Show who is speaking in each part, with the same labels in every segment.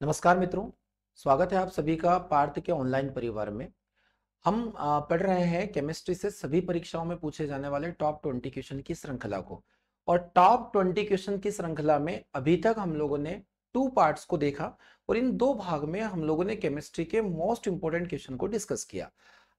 Speaker 1: नमस्कार मित्रों, स्वागत है आप सभी का पार्थ के ऑनलाइन परिवार में। हम पढ़ रहे हैं केमिस्ट्री से सभी परीक्षाओं में पूछे जाने वाले टॉप 20 क्वेश्चन की श्रृंखला को। और टॉप 20 क्वेश्चन की श्रृंखला में अभी तक हम लोगों ने 2 पार्ट्स को देखा और इन 2 भाग में हम लोगों ने केमिस्ट्री के मोस्ट इंपोर्टेंट क्वेश्चन को डिस्कस किया।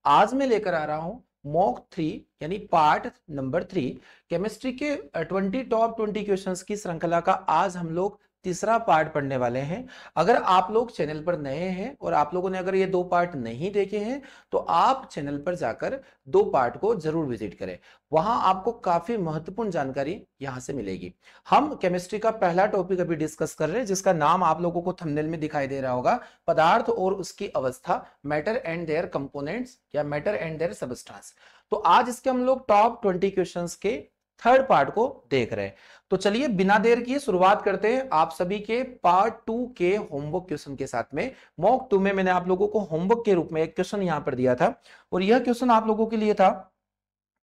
Speaker 1: आज मैं लेकर आ रहा हूं मॉक 3 यानी पार्ट नंबर 3 केमिस्ट्री के 20 टॉप 20 क्वेश्चंस की श्रृंखला का। आज हम लोग तीसरा पार्ट पढ़ने वाले हैं। अगर आप लोग चैनल पर नए हैं और आप लोगों ने अगर ये 2 पार्ट नहीं देखे हैं तो आप चैनल पर जाकर 2 पार्ट को जरूर विजिट करें। वहां आपको काफी महत्वपूर्ण जानकारी यहां से मिलेगी। हम केमिस्ट्री का पहला टॉपिक अभी डिस्कस कर रहे हैं जिसका नाम आप लोगों को थंबनेल में दिखाई दे रहा होगा, पदार्थ और उसकी अवस्था, मैटर एंड देयर कंपोनेंट्स या मैटर एंड देयर सबस्टेंस। तो आज इसके हम लोग टॉप 20 क्वेश्चंस के थर्ड पार्ट को देख रहे हैं। तो चलिए बिना देर किए शुरुआत करते हैं आप सभी के पार्ट 2 के होमवर्क क्वेश्चन के साथ में। मॉक 2 में मैंने आप लोगों को होमवर्क के रूप में एक क्वेश्चन यहां पर दिया था और यह क्वेश्चन आप लोगों के लिए था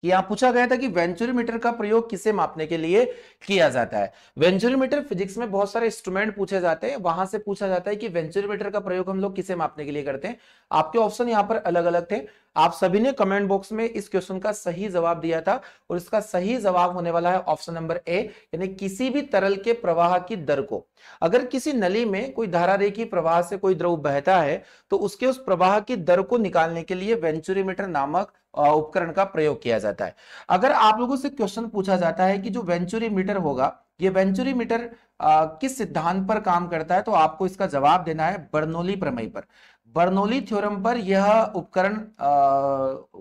Speaker 1: कि यहां पूछा गया था कि वेंचुरीमीटर का प्रयोग किसे मापने के लिए किया जाता है। वेंचुरीमीटर फिजिक्स में बहुत सारे इंस्ट्रूमेंट पूछे जाते हैं, वहां से पूछा जाता है कि वेंचुरीमीटर का प्रयोग हम लोग किसे मापने के लिए करते हैं। आपके ऑप्शन यहां पर अलग अलग थे। आप सभी ने कमेंट बॉक्स में इस क्वेश्चन का सही जवाब दिया था और इसका सही जवाब होने वाला है ऑप्शन नंबर ए, यानी किसी भी तरल के प्रवाह की दर को। अगर किसी नली में कोई धारा रेखी प्रवाह से कोई द्रव बहता है तो उसके उस प्रवाह की दर को निकालने के लिए वेंचुरीमीटर नामक उपकरण का प्रयोग किया जाता है। अगर आप लोगों से क्वेश्चन पूछा जाता है कि जो वेंचुरीमीटर होगा, ये वेंचुरीमीटर किस सिद्धांत पर काम करता है, तो आपको इसका जवाब देना है बर्नौली प्रमेय पर। बर्नौली थ्योरम पर यह उपकरण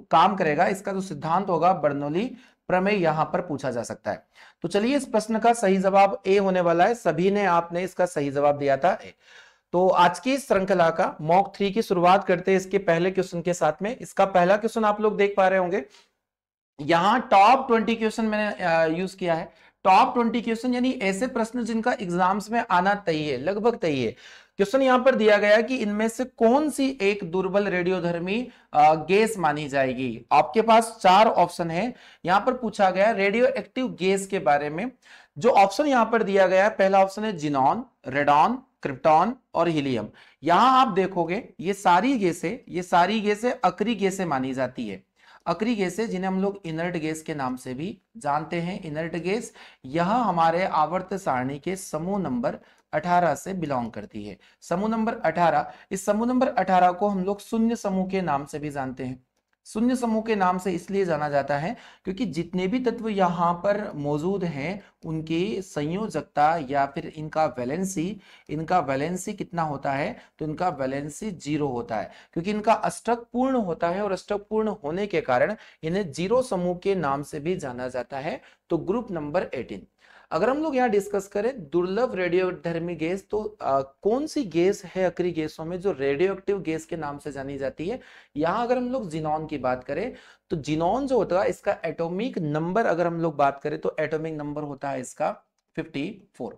Speaker 1: काम करेगा। इसका जो सिद्धांत होगा बर्नौली प्रमेय यहां पर पूछा जा सकता है। तो चलिए इस प्रश्न का सही जवाब ए होने वाला है। सभी ने आपने इसका सही जवाब दिया था ए। तो आज की श्रृंखला का मॉक 3 की शुरुआत करते हैं इसके पहले क्वेश्चन के साथ में। इसका पहला क्वेश्चन आप लोग देख पा रहे होंगे, यहां टॉप 20 क्वेश्चन मैंने यूज किया है। टॉप 20 क्वेश्चन यानी ऐसे प्रश्न जिनका एग्जाम्स में आना तय है, लगभग तय है। क्वेश्चन यहां पर दिया गया कि इनमें से कौन सी एक दुर्बल रेडियोधर्मी गैस मानी जाएगी। आपके पास 4 ऑप्शन है। यहां पर पूछा गया रेडियो एक्टिव गैस के बारे में। जो ऑप्शन यहां पर दिया गया है, पहला ऑप्शन है जिनॉन, रेडॉन, क्रिप्टॉन और हीलियम। यहां आप देखोगे ये सारी गैसें अक्री गैसें मानी जाती है। अक्री गैसें जिन्हें हम लोग इनर्ट गैस के नाम से भी जानते हैं। इनर्ट गैस यह हमारे आवर्त सारणी के समूह नंबर 18 से बिलोंग करती है। समूह नंबर 18, इस समूह नंबर 18 को हम लोग शून्य समूह के नाम से भी जानते हैं। शून्य समूह के नाम से इसलिए जाना जाता है क्योंकि जितने भी तत्व यहां पर मौजूद हैं उनकी संयोजकता या फिर इनका वैलेंसी कितना होता है, तो इनका वैलेंसी 0 होता है क्योंकि इनका अष्टक पूर्ण होता है और अष्टक पूर्ण होने के कारण इन्हें 0 समूह के नाम से भी जाना जाता है। तो ग्रुप नंबर 18। अगर हम लोग यहाँ डिस्कस करें दुर्लभ रेडियोधर्मी गैस, तो कौन सी गैस है अक्री गैसों में जो रेडियो एक्टिव गैस के नाम से जानी जाती है। यहाँ अगर हम लोग जिनॉन की बात करें तो जिनॉन जो होता है इसका एटॉमिक नंबर, अगर हम लोग बात करें तो एटॉमिक नंबर होता है इसका 54।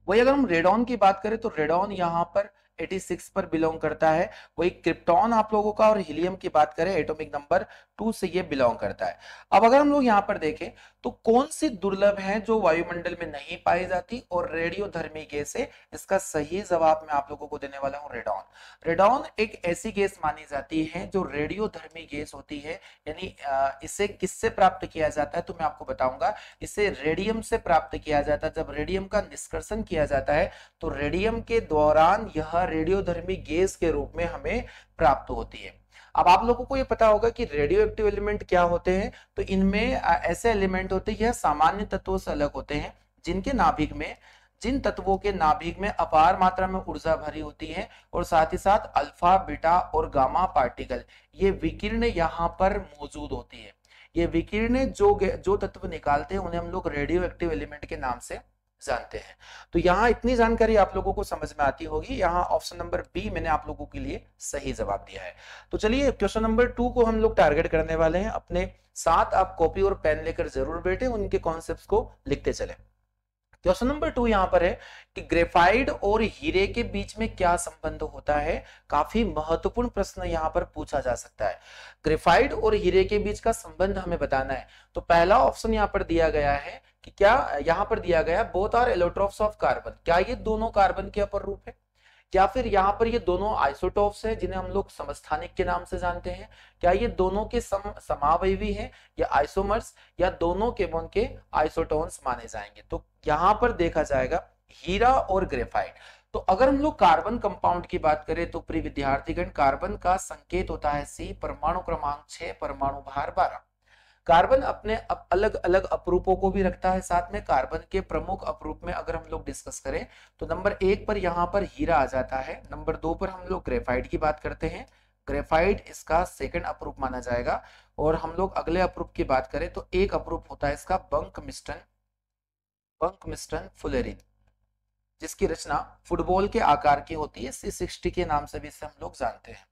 Speaker 1: वही अगर हम रेडॉन की बात करें तो रेडॉन यहाँ पर 86 पर बिलोंग करता है। वही क्रिप्टॉन आप लोगों का और हीलियम की बात करें एटॉमिक नंबर 2 से ये बिलोंग करता है। अब अगर हम लोग यहाँ पर देखें तो कौन सी दुर्लभ है जो वायुमंडल में नहीं पाई जाती और रेडियोधर्मी गैस है, इसका सही जवाब मैं आप लोगों को देने वाला हूं रेडॉन। रेडॉन एक ऐसी गैस मानी जाती है जो रेडियोधर्मी गैस होती है। यानी इसे किससे प्राप्त किया जाता है, तो मैं आपको बताऊंगा। इसे रेडियम से प्राप्त किया जाता है। जब रेडियम का निष्कर्षण किया जाता है तो रेडियम के दौरान यह रेडियोधर्मी गैस के रूप में हमें प्राप्त होती है। अब आप लोगों को ये पता होगा कि रेडियो एक्टिव एलिमेंट क्या होते हैं, तो इनमें ऐसे एलिमेंट होते हैं यह सामान्य तत्वों से अलग होते हैं जिन तत्वों के नाभिक में अपार मात्रा में ऊर्जा भरी होती है और साथ ही साथ अल्फा, बीटा और गामा पार्टिकल ये विकिरण यहाँ पर मौजूद होती है। ये विकिरण जो तत्व निकालते हैं उन्हें हम लोग रेडियो एक्टिव एलिमेंट के नाम से जानते हैं। तो यहाँ इतनी जानकारी आप लोगों को समझ में आती होगी। यहाँ ऑप्शन नंबर बी मैंने आप लोगों के लिए सही जवाब दिया है। तो चलिए क्वेश्चन नंबर 2 को हम लोग टारगेट करने वाले हैं। अपने साथ आप कॉपी और पेन लेकर जरूर बैठे, उनके कॉन्सेप्ट्स को लिखते चले। क्वेश्चन नंबर 2 यहां पर है कि ग्रेफाइट और हीरे के बीच में क्या संबंध होता है। काफी महत्वपूर्ण प्रश्न यहां पर पूछा जा सकता है। ग्रेफाइट और हीरे के बीच का संबंध हमें बताना है। तो पहला ऑप्शन यहां पर दिया गया है कि क्या यहां पर दिया गया both are allotropes of carbon, क्या ये दोनों कार्बन के अपर रूप है। क्या फिर यहाँ पर ये दोनों आइसोटोप्स हैं जिन्हें हम लोग समस्थानिक के नाम से जानते हैं? क्या ये दोनों के समावयवी हैं या आइसोमर्स, या दोनों केबोन के आइसोटोन्स माने जाएंगे? तो यहाँ पर देखा जाएगा हीरा और ग्रेफाइट। तो अगर हम लोग कार्बन कंपाउंड की बात करें तो प्रिय विद्यार्थीगण, कार्बन का संकेत होता है C, परमाणु क्रमांक 6, परमाणु भार 12। कार्बन अपने अलग अलग अपरूपों को भी रखता है साथ में। कार्बन के प्रमुख अपरूप में अगर हम लोग डिस्कस करें तो नंबर 1 पर यहाँ पर हीरा आ जाता है, नंबर 2 पर हम लोग ग्रेफाइट की बात करते हैं, ग्रेफाइट इसका सेकंड अपरूप माना जाएगा। और हम लोग अगले अपरूप की बात करें तो एक अपरूप होता है इसका बंकमिस्टन फुलेरिन, जिसकी रचना फुटबॉल के आकार की होती है, C60 के नाम से भी इसे हम लोग जानते हैं।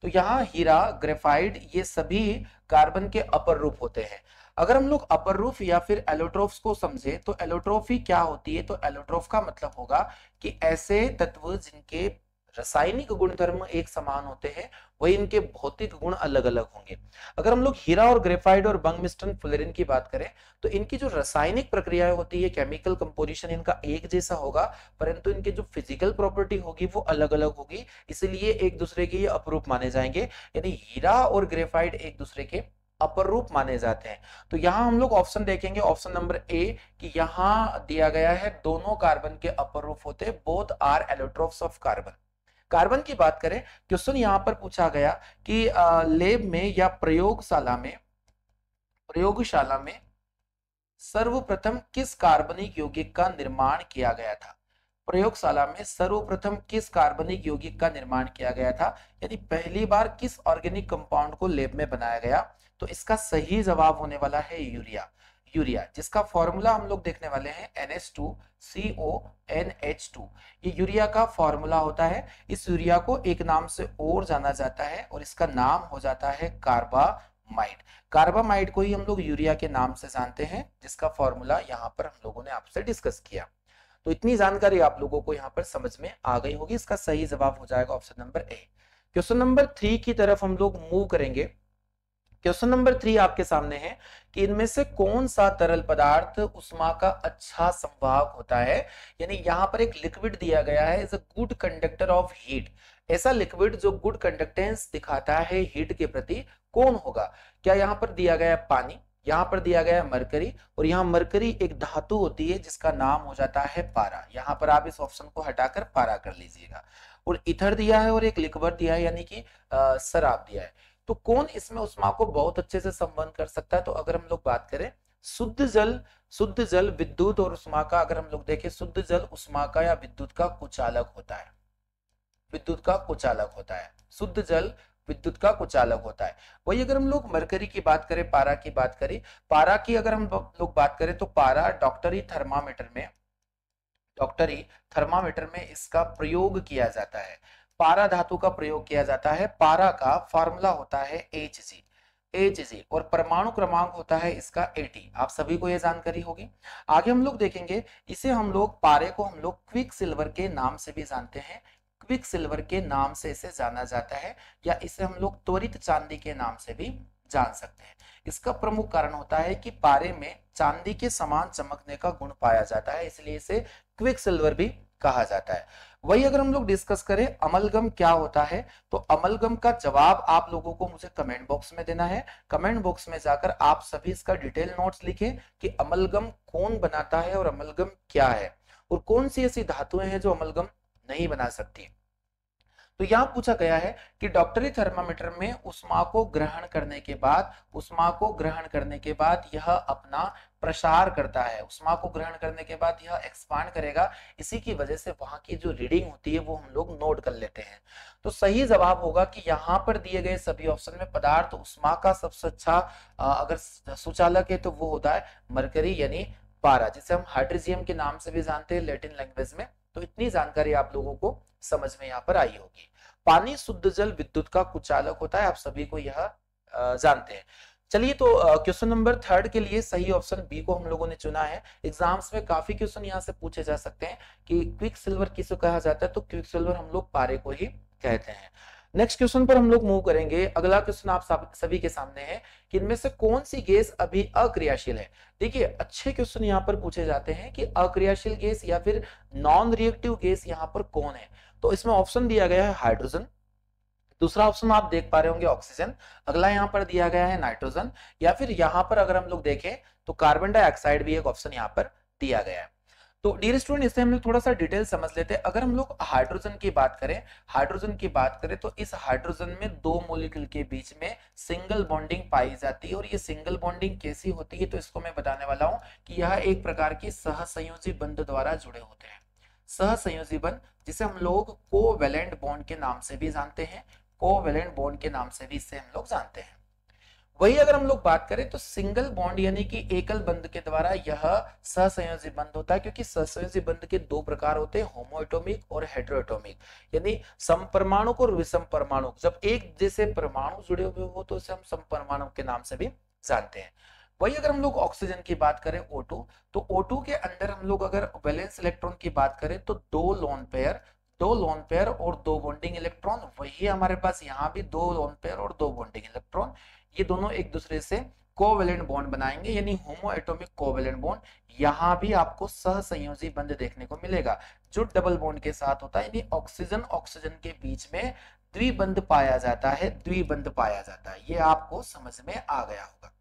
Speaker 1: तो यहाँ हीरा, ग्रेफाइट, ये सभी कार्बन के अपर रूप होते हैं। अगर हम लोग अपर रूप या फिर एलोट्रोफ्स को समझे तो एलोट्रोफी क्या होती है? तो एलोट्रोफ का मतलब होगा कि ऐसे तत्व जिनके रासायनिक गुणधर्म एक समान होते हैं, वही इनके भौतिक गुण अलग अलग होंगे। अगर हम लोग हीरा और ग्रेफाइट और बंकमिस्टन फुलेरिन की बात करें तो इनकी जो रासायनिक प्रक्रियाएं होती है, केमिकल कंपोजिशन इनका एक जैसा होगा, परंतु इनके जो फिजिकल प्रॉपर्टी होगी वो अलग अलग होगी, इसलिए एक दूसरे के ये अपरूप माने जाएंगे। यानी हीरा और ग्रेफाइट एक दूसरे के अपर रूप माने जाते हैं। तो यहां हम लोग ऑप्शन देखेंगे, ऑप्शन नंबर ए, कि यहां दिया गया है दोनों कार्बन के अपर रूप होते हैं, both are allotropes of carbon. Carbon की बात करें, क्वेश्चन यहां पर पूछा गया कि लैब में या प्रयोगशाला में सर्वप्रथम किस कार्बनिक यौगिक का निर्माण किया गया था? प्रयोगशाला में सर्वप्रथम किस कार्बनिक यौगिक का निर्माण किया गया था, यानी पहली बार किस ऑर्गेनिक कंपाउंड को लैब में बनाया गया? तो इसका सही जवाब होने वाला है यूरिया, जिसका फॉर्मूला हम लोग देखने वाले हैं NH2CONH2। ये यूरिया का फॉर्मूला होता है। इस यूरिया को एक नाम से और जाना जाता है और इसका नाम हो जाता है कार्बामाइड। कार्बामाइड को ही हम लोग यूरिया के नाम से जानते हैं, जिसका फॉर्मूला यहाँ पर हम लोगों ने आपसे डिस्कस किया। तो इतनी जानकारी आप लोगों को यहाँ पर समझ में आ गई होगी। इसका सही जवाब हो जाएगा option number A. Question number 3 की तरफ हम लोग मूव करेंगे। क्वेश्चन नंबर 3 आपके सामने है कि इनमें से कौन सा तरल पदार्थ ऊष्मा का अच्छा संवाहक होता है? यानी यहाँ पर एक लिक्विड दिया गया है, is a good conductor of heat. ऐसा लिक्विड जो गुड कंडक्टेंस दिखाता है हीट के प्रति, कौन होगा? क्या यहाँ पर दिया गया है पानी, यहाँ पर दिया गया है मरकरी, और यहाँ मरकरी एक धातु होती है जिसका नाम हो जाता है पारा। यहाँ पर आप इस ऑप्शन को हटाकर पारा कर लीजिएगा। और इथर दिया है और एक लिक्विड दिया है, यानी कि शराब दिया है। तो कौन इसमें ऊष्मा को बहुत अच्छे से संवहन कर सकता है? तो अगर हम लोग बात करें शुद्ध जल विद्युत और ऊष्मा का, अगर हम लोग देखें, शुद्ध जल ऊष्मा का या विद्युत का कुचालक होता है, शुद्ध जल विद्युत का कुचालक होता है। वही अगर हम लोग मरकरी की बात करें, पारा की बात करें, पारा की अगर हम लोग बात करें तो पारा डॉक्टरी थर्मामीटर में इसका प्रयोग किया जाता है, पारा धातु का प्रयोग किया जाता है। पारा का फार्मूला होता है Hg और परमाणु क्रमांक होता है इसका 80। आप सभी को यह जानकारी होगी। आगे हम लोग देखेंगे, इसे हम लोग पारे को हम लोग क्विक सिल्वर के नाम से भी जानते हैं, क्विक सिल्वर के नाम से इसे जाना जाता है, या इसे हम लोग त्वरित चांदी के नाम से भी जान सकते हैं। इसका प्रमुख कारण होता है कि पारे में चांदी के समान चमकने का गुण पाया जाता है, इसलिए इसे क्विक सिल्वर भी कहा जाता है। वही अगर हम लोग डिस्कस करें अमलगम क्या होता है, तो अमलगम का जवाब आप लोगों को मुझे कमेंट बॉक्स में देना है। कमेंट बॉक्स में जाकर आप सभी इसका डिटेल नोट्स लिखें कि अमलगम कौन बनाता है और अमलगम क्या है, और कौन सी ऐसी धातुएं हैं जो अमलगम नहीं बना सकती। तो यहां पूछा गया है कि डॉक्टरी थर्मामीटर में ऊष्मा को ग्रहण करने के बाद यह अपना प्रसार करता है, ऊष्मा को ग्रहण करने के बाद यह एक्सपांड करेगा, इसी की वजह से वहां की जो रीडिंग होती है वो हम लोग नोट कर लेते हैं। तो सही जवाब होगा कि यहाँ पर दिए गए सभी ऑप्शन में पदार्थ ऊष्मा का सबसे अच्छा अगर सुचालक है तो वो होता है मरकरी, यानी पारा, जिसे हम हाइड्रोजियम के नाम से भी जानते हैं लैटिन लैंग्वेज में। तो इतनी जानकारी आप लोगों को समझ में यहाँ पर आई होगी। पानी शुद्ध जल विद्युत का कुचालक होता है, आप सभी को यह जानते हैं। चलिए, तो क्वेश्चन नंबर 3 के लिए सही ऑप्शन बी को हम लोगों ने चुना है। एग्जाम्स में काफी क्वेश्चन यहाँ से पूछे जा सकते हैं कि क्विक सिल्वर किसको कहा जाता है, तो क्विक सिल्वर हम लोग पारे को ही कहते हैं। नेक्स्ट क्वेश्चन पर हम लोग मूव करेंगे। अगला क्वेश्चन आप सभी के सामने है कि इनमें से कौन सी गैस अभी अक्रियाशील है। देखिए, अच्छे क्वेश्चन यहाँ पर पूछे जाते हैं कि अक्रियाशील गैस या फिर नॉन रिएक्टिव गैस यहाँ पर कौन है। तो इसमें ऑप्शन दिया गया है हाइड्रोजन, दूसरा ऑप्शन आप देख पा रहे होंगे ऑक्सीजन, अगला यहाँ पर दिया गया है नाइट्रोजन, या फिर यहाँ पर अगर हम लोग देखें तो कार्बन डाइऑक्साइड भी एक ऑप्शन यहाँ पर दिया गया है। तो डियर स्टूडेंट, इससे हम लोग थोड़ा सा डिटेल समझ लेते हैं। अगर हम लोग हाइड्रोजन की बात करें, तो इस हाइड्रोजन में दो मॉलिक्यूल के बीच में सिंगल बॉन्डिंग पाई जाती है। और ये सिंगल बॉन्डिंग कैसी होती है, तो इसको मैं बताने वाला हूं कि यह एक प्रकार की सहसंयोजी बंध द्वारा जुड़े होते हैं। सहसंयोजी बंध, जिसे हम लोग कोवैलेंट बॉन्ड के नाम से भी जानते हैं, कोवैलेंट बॉन्ड के नाम से भी इसे हम लोग जानते हैं। वही अगर हम लोग बात करें तो सिंगल बॉन्ड यानी कि एकल बंध के द्वारा यह सहसंयोजी बंध होता है, क्योंकि सहसंयोजी बंध के दो प्रकार होते हैं, होमोएटॉमिक और हेटेरोएटॉमिक, यानी समपरमाणुक और विषम परमाणुक। जब एक जैसे परमाणु जुड़े हुए हो तो उसे हम समपरमाणु के नाम से भी जानते हैं। वही अगर हम लोग ऑक्सीजन की बात करें O2, तो O2 के अंदर हम लोग अगर वैलेंस इलेक्ट्रॉन की बात करें तो दो लोन पेयर और दो बॉन्डिंग इलेक्ट्रॉन, वही हमारे पास यहाँ भी दो लोन पेयर और दो बॉन्डिंग इलेक्ट्रॉन, ये दोनों एक दूसरे से कोवैलेंट बॉन्ड बनाएंगे, यानी होमोएटॉमिक कोवैलेंट बॉन्ड। यहाँ भी आपको सहसंयोजी बंध देखने को मिलेगा जो डबल बॉन्ड के साथ होता है, यानी ऑक्सीजन के बीच में द्विबंध पाया जाता है, ये आपको समझ में आ गया होगा।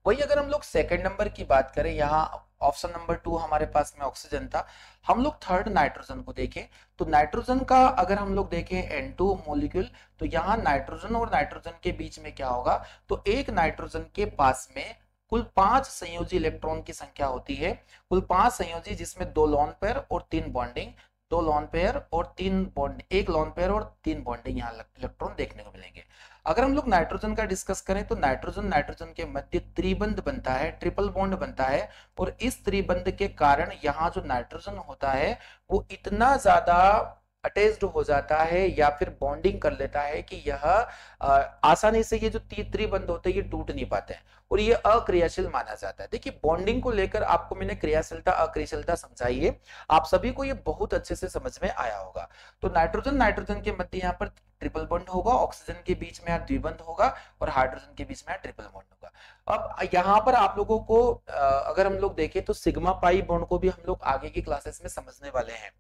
Speaker 1: वही अगर हम लोग सेकंड नंबर की बात करें, यहाँ ऑप्शन नंबर 2 हमारे पास में ऑक्सीजन था, हम लोग थर्ड नाइट्रोजन को देखें तो नाइट्रोजन का अगर हम लोग देखें N2 मॉलिक्यूल, तो यहाँ नाइट्रोजन और नाइट्रोजन के बीच में क्या होगा, तो एक नाइट्रोजन के पास में कुल 5 संयोजी इलेक्ट्रॉन की संख्या होती है, कुल 5 संयोजी, जिसमें दो लोन पेयर और तीन बॉन्डिंग, दो लोन पेयर और तीन बॉन्ड, एक लोन पेयर और तीन बॉन्डिंग यहाँ इलेक्ट्रॉन देखने को मिलेंगे। अगर हम लोग नाइट्रोजन का डिस्कस करें तो नाइट्रोजन के मध्य त्रिबंध बनता है, ट्रिपल बॉन्ड बनता है, और इस त्रिबंध के कारण यहाँ जो नाइट्रोजन होता है वो इतना ज्यादा अटैच्ड हो जाता है या फिर बॉन्डिंग कर लेता है कि यह आसानी से ये जो त्रिबंध होते हैं ये टूट नहीं पाते हैं और ये अक्रियाशील माना जाता है। देखिए, बॉन्डिंग को लेकर आपको मैंने क्रियाशीलता अक्रियाशीलता समझाई है, आप सभी को ये बहुत अच्छे से समझ में आया होगा। तो नाइट्रोजन के मध्य यहाँ पर ट्रिपल बॉन्ड होगा, ऑक्सीजन के बीच में द्विबंध होगा और हाइड्रोजन के बीच में ट्रिपल बॉन्ड होगा। अब यहाँ पर आप लोगों को अगर हम लोग देखें तो सिग्मा पाई बॉन्ड को भी हम लोग आगे की क्लासेस में समझने वाले हैं।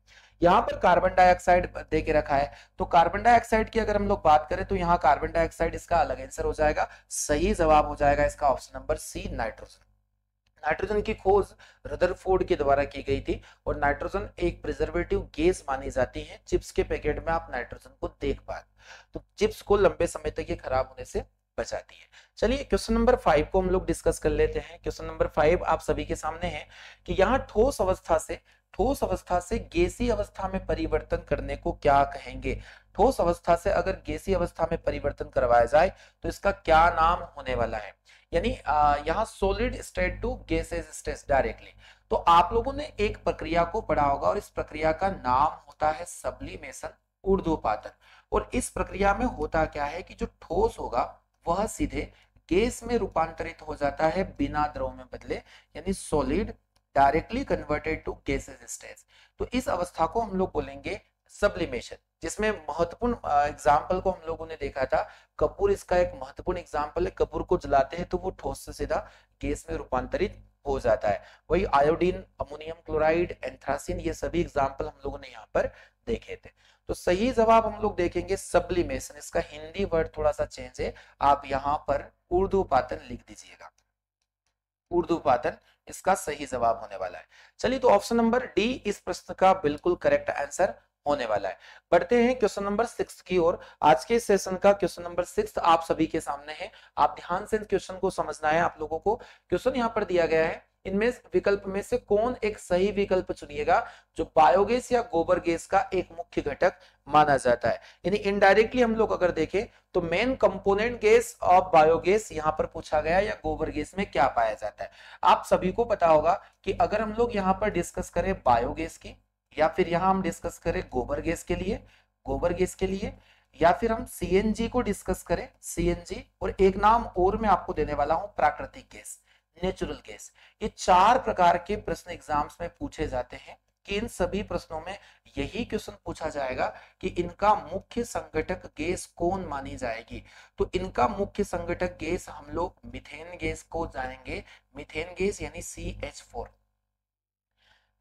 Speaker 1: यहाँ पर कार्बन डाइऑक्साइड दे के रखा है, तो कार्बन डाइऑक्साइड की अगर हम लोग बात करें तो यहाँ कार्बन डाइऑक्साइड इसका अलग आंसर हो जाएगा, सही जवाब हो जाएगा इसका option number C, nitrogen. Nitrogen की खोज रदरफोर्ड के द्वारा की गई थी और नाइट्रोजन एक प्रिजर्वेटिव गैस मानी जाती है। चिप्स के पैकेट में आप नाइट्रोजन को देख पाते, तो चिप्स को लंबे समय तक ये खराब होने से बचाती है। चलिए क्वेश्चन नंबर 5 को हम लोग डिस्कस कर लेते हैं। क्वेश्चन नंबर 5 आप सभी के सामने है कि यहाँ ठोस अवस्था से गैसीय अवस्था में परिवर्तन करने को क्या कहेंगे। ठोस अवस्था से अगर गैसीय अवस्था में परिवर्तन करवाया जाए तो इसका क्या नाम होने वाला है, यानी यहाँ solid state to gases state directly. तो आप लोगों ने एक प्रक्रिया को पढ़ा होगा और इस प्रक्रिया का नाम होता है सब्लिमेशन, ऊर्ध्वपातन। और इस प्रक्रिया में होता क्या है कि जो ठोस होगा वह सीधे गैस में रूपांतरित हो जाता है बिना द्रव में बदले, यानी solid directly converted to gases state. तो इस अवस्था को हम लोग बोलेंगे सब्लिमेशन, जिसमें महत्वपूर्ण एग्जाम्पल को हम लोगों ने देखा था, कपूर इसका एक महत्वपूर्ण एग्जाम्पल है। कपूर को जलाते हैं तो वो ठोस से सीधा गैस में रूपांतरित हो जाता है। वही आयोडीन, अमोनियम क्लोराइड, एंथ्रासिन, ये सभी एग्जाम्पल हम लोगों ने यहाँ पर देखे थे। तो सही जवाब हम लोग देखेंगे सब्लिमेशन। इसका हिंदी वर्ड थोड़ा सा चेंज है, आप यहाँ पर ऊर्ध्वपातन लिख दीजिएगा, ऊर्ध्वपातन इसका सही जवाब होने वाला है। चलिए, तो ऑप्शन नंबर डी इस प्रश्न का बिल्कुल करेक्ट आंसर होने वाला है। बढ़ते हैं क्वेश्चन नंबर 6 की ओर। आज के सेशन का क्वेश्चन नंबर 6 आप सभी के सामने है, आप ध्यान से क्वेश्चन को समझना है आप लोगों को। क्वेश्चन यहाँ पर दिया गया है, इनमें विकल्प में से कौन एक सही विकल्प चुनिएगा जो बायोगैस या गोबर गैस का एक मुख्य घटक माना जाता है। यानी इनडायरेक्टली हम लोग अगर देखें तो main component gas off biogas यहाँ पर पूछा गया या गोबर गैस में क्या पाया जाता है। आप सभी को पता होगा कि अगर हम लोग यहाँ पर डिस्कस करें बायोगैस की, या फिर यहाँ हम डिस्कस करें गोबर गैस के लिए, या फिर हम सीएनजी को डिस्कस करें, सीएनजी, और एक नाम और मैं आपको देने वाला हूं प्राकृतिक गैस, नेचुरल गैस। ये 4 प्रकार के प्रश्न एग्जाम्स में पूछे जाते हैं कि इन सभी प्रश्नों में यही क्वेश्चन पूछा जाएगा कि इनका मुख्य संघटक गैस कौन मानी जाएगी। तो इनका मुख्य संघटक गैस हम लोग मीथेन गैस को जानेंगे, मीथेन गैस यानी CH4।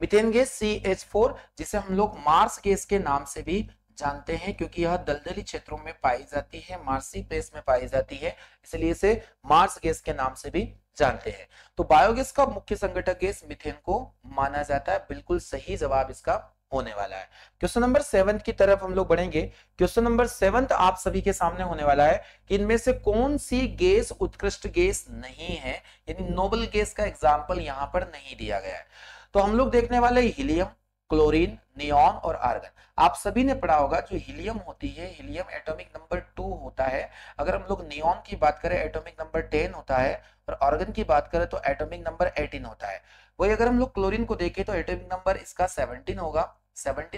Speaker 1: मीथेन गैस CH4, जिसे हम लोग मार्स गैस के नाम से भी जानते हैं, क्योंकि यह दलदली क्षेत्रों में पाई जाती है, मार्सी प्लेस में पाई जाती है, इसलिए इसे मार्स गैस के नाम से भी जानते हैं। तो बायोगैस का मुख्य संगठक गैस मीथेन को माना जाता है। बिल्कुल सही जवाब इसका होने वाला है। क्वेश्चन नंबर 7 की तरफ हम लोग बढ़ेंगे। क्वेश्चन नंबर 7 आप सभी के सामने होने वाला है कि इनमें से कौन सी गैस उत्कृष्ट गैस नहीं है, यानी नोबल गैस का एग्जाम्पल यहां पर नहीं दिया गया है। तो हम लोग देखने वाले हीलियम, क्लोरीन, नियॉन और आर्गन। आप सभी ने पढ़ा होगा जो हीलियम होती है, हीलियम एटॉमिक नंबर 2 होता है। अगर हम लोग नियॉन की बात करें एटॉमिक नंबर 10 होता है, और आर्गन की बात करें तो एटॉमिक नंबर 18 होता है। वही अगर हम लोग क्लोरीन को देखें तो एटॉमिक नंबर इसका 17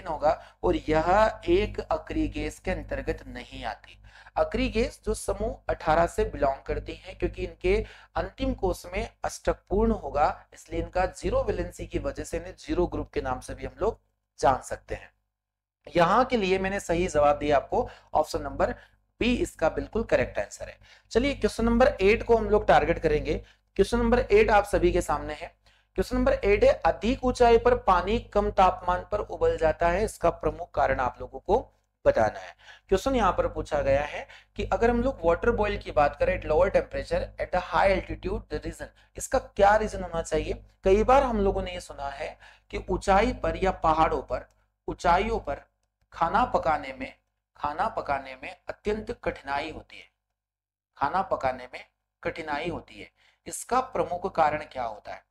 Speaker 1: होगा, और यह एक अक्रिय गैस के अंतर्गत नहीं आती। अक्रिय गैस जो समूह 18 से बिलोंग करती है, क्योंकि इनके अंतिम कोष में अष्टक पूर्ण होगा, इसलिए इनका जीरो वैलेंसी की वजह से इन्हें जीरो ग्रुप के नाम से भी हम लोग जान सकते हैं। यहां के लिए मैंने सही जवाब दिया आपको, ऑप्शन नंबर बी इसका बिल्कुल करेक्ट आंसर है। चलिए क्वेश्चन नंबर 8 को हम लोग टारगेट करेंगे। क्वेश्चन नंबर 8 आप सभी के सामने है। क्वेश्चन नंबर 8 है, अधिक ऊंचाई पर पानी कम तापमान पर उबल जाता है, इसका प्रमुख कारण आप लोगों को बताना है। क्वेश्चन यहां पर पूछा गया है कि अगर हम लोग वाटर बॉईल की बात करें at lower temperature at a high altitude, the reason, इसका क्या रीजन होना चाहिए। कई बार हम लोगों ने ये सुना है कि ऊंचाई पर या पहाड़ों पर, ऊंचाइयों पर खाना पकाने में अत्यंत कठिनाई होती है, खाना पकाने में कठिनाई होती है, इसका प्रमुख कारण क्या होता है।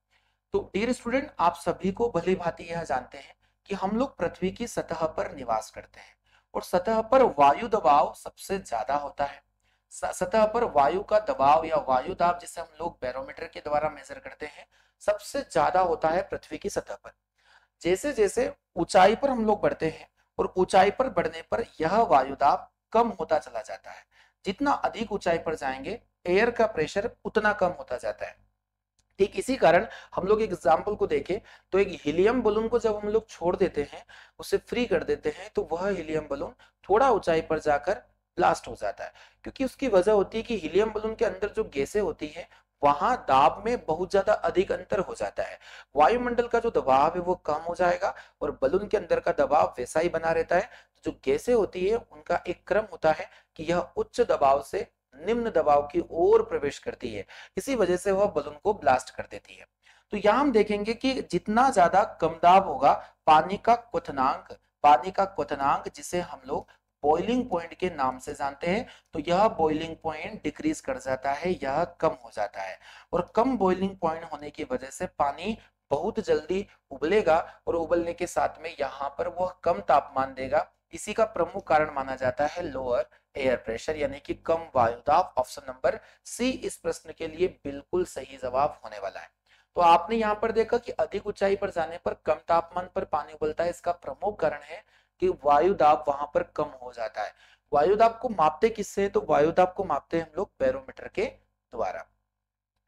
Speaker 1: तो डियर स्टूडेंट, आप सभी को भली भांति यह जानते हैं कि हम लोग पृथ्वी की सतह पर निवास करते हैं, और सतह पर वायु दबाव सबसे ज्यादा होता है। सतह पर वायु का दबाव या वायु दाब, जिसे हम लोग बैरोमीटर के द्वारा मेजर करते हैं, सबसे ज्यादा होता है पृथ्वी की सतह पर। जैसे जैसे ऊंचाई पर हम लोग बढ़ते हैं, और ऊंचाई पर बढ़ने पर यह वायुदाब कम होता चला जाता है। जितना अधिक ऊंचाई पर जाएंगे, एयर का प्रेशर उतना कम होता जाता है। ठीक इसी कारण हम लोग एग्जाम्पल को देखें तो एक हीलियम बलून को जब हम लोग छोड़ देते हैं, उसे फ्री कर देते हैं, तो वह हीलियम बलून थोड़ा ऊंचाई पर जाकर ब्लास्ट हो जाता है, क्योंकि उसकी वजह होती है कि हीलियम बलून के अंदर जो गैसें होती है वहां दाब में बहुत ज्यादा अधिक अंतर हो जाता है। वायुमंडल का जो दबाव है वो कम हो जाएगा, और बलून के अंदर का दबाव वैसा ही बना रहता है। जो गैसें होती है उनका एक क्रम होता है कि यह उच्च दबाव से निम्न दबाव की ओर प्रवेश करती है, इसी वजह से वह बलून को ब्लास्ट कर देती है। तो यहां हम देखेंगे कि जितना ज्यादा कम दाब होगा, पानी का क्वथनांक जिसे हम लोग बॉइलिंग पॉइंट के नाम से जानते हैं, तो यह बॉइलिंग पॉइंट डिक्रीज कर जाता है, यह कम हो जाता है। और कम बॉइलिंग पॉइंट होने की वजह से पानी बहुत जल्दी उबलेगा, और उबलने के साथ में यहाँ पर वह कम तापमान देगा। इसी का प्रमुख कारण माना जाता है लोअर एयर प्रेशर, यानी कि कम वायुदाब। ऑप्शन नंबर सी इस प्रश्न के लिए बिल्कुल सही जवाब होने वाला है। तो आपने यहाँ पर देखा कि अधिक ऊंचाई पर जाने पर कम तापमान पर पानी उबलता है, इसका प्रमुख कारण है कि वायुदाब वहां पर कम हो जाता है। वायुदाब को मापते किससे, तो वायुदाब को मापते हम लोग बैरोमीटर के द्वारा।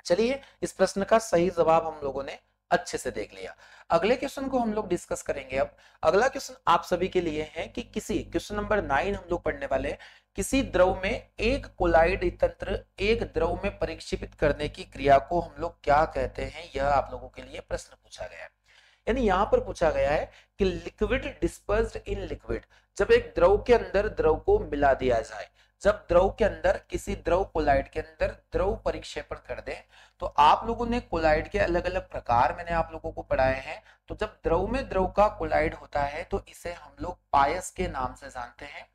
Speaker 1: चलिए इस प्रश्न का सही जवाब हम लोगों ने अच्छे से देख लिया। अगले क्वेश्चन को हम लोग डिस्कस करेंगे। अब अगला क्वेश्चन आप सभी के लिए है कि किसी, क्वेश्चन नंबर 9 हम लोग पढ़ने वाले हैं, किसी द्रव में एक कोलाइड तंत्र एक द्रव में परिक्षेपित करने की क्रिया को हम लोग क्या कहते हैं, यह आप लोगों के लिए प्रश्न पूछा गया है। यानी यहां पर पूछा गया है कि लिक्विड डिस्पर्स्ड इन लिक्विड, जब एक द्रव के अंदर द्रव को मिला दिया जाए, जब द्रव के अंदर किसी द्रव कोलाइड के अंदर द्रव परिक्षेपण कर दे, तो आप लोगों ने कोलाइड के अलग अलग प्रकार मैंने आप लोगों को पढ़ाए हैं। तो जब द्रव में द्रव का कोलाइड होता है तो इसे हम लोग पायस के नाम से जानते हैं,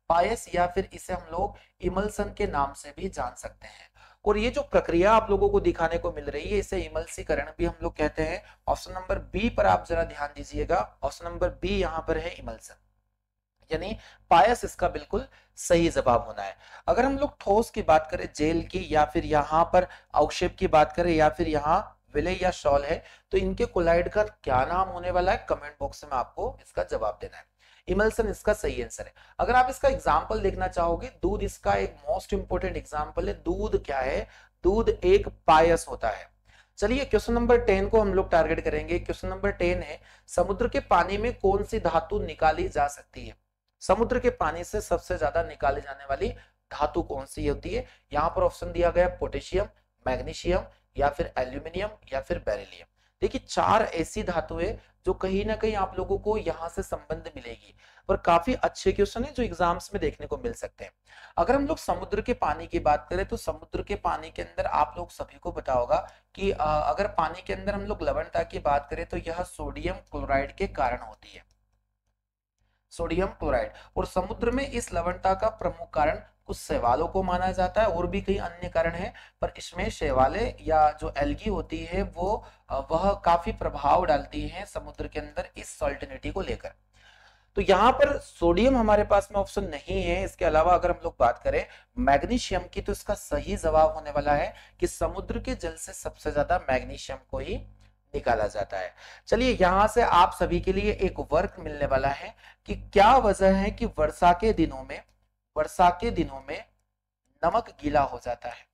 Speaker 1: पायस, या फिर इसे हम लोग इमल्सन के नाम से भी जान सकते हैं। और ये जो प्रक्रिया आप लोगों को दिखाने को मिल रही है, इसे इमल्सीकरण भी हम लोग कहते हैं। ऑप्शन नंबर बी पर आप जरा ध्यान दीजिएगा, ऑप्शन नंबर बी यहाँ पर है इमल्सन, यानी पायस इसका बिल्कुल सही जवाब होना है। अगर हम लोग ठोस की बात करें, जेल की, या फिर यहाँ पर अवक्षेप की बात करें, या फिर यहाँ विलय या शॉल है, तो इनके कोलाइड का क्या नाम होने वाला है, कमेंट बॉक्स में आपको इसका जवाब देना है। इमल्सन इसका सही आंसर है। अगर आप इसका एग्जाम्पल देखना चाहोगे, दूध इसका एक मोस्ट इंपोर्टेंट एग्जाम्पल है। दूध क्या है, दूध एक पायस होता है। चलिए क्वेश्चन नंबर 10 को हम लोग टारगेट करेंगे। क्वेश्चन नंबर 10 है, समुद्र के पानी में कौन सी धातु निकाली जा सकती है। समुद्र के पानी से सबसे ज्यादा निकाली जाने वाली धातु कौन सी होती है। यहाँ पर ऑप्शन दिया गया पोटेशियम, मैग्नीशियम, या फिर एल्यूमिनियम, या फिर बेरिलियम। देखिए 4 ऐसी धातुएं जो कहीं ना कहीं आप लोगों को यहाँ से संबंध मिलेगी, और काफी अच्छे क्वेश्चन है जो एग्जाम्स में देखने को मिल सकते हैं। अगर हम लोग समुद्र के पानी की बात करें तो समुद्र के पानी के अंदर आप लोग सभी को पता होगा कि अगर पानी के अंदर हम लोग लवणता की बात करें तो यह सोडियम क्लोराइड के कारण होती है, सोडियम क्लोराइड। और समुद्र में इस लवणता का प्रमुख कारण कुछ शैवालों को माना जाता है, और भी कई अन्य कारण हैं, पर इसमें शैवाले या जो एल्गी होती है वो वह काफी प्रभाव डालती है समुद्र के अंदर इस सॉल्टिनिटी को लेकर। तो यहाँ पर सोडियम हमारे पास में ऑप्शन नहीं है। इसके अलावा अगर हम लोग बात करें मैग्नीशियम की, तो इसका सही जवाब होने वाला है कि समुद्र के जल से सबसे ज्यादा मैग्नीशियम को ही निकाला जाता है। चलिए यहां से आप सभी के लिए एक वर्क मिलने वाला है कि क्या वजह है कि वर्षा के दिनों में नमक गीला हो जाता है।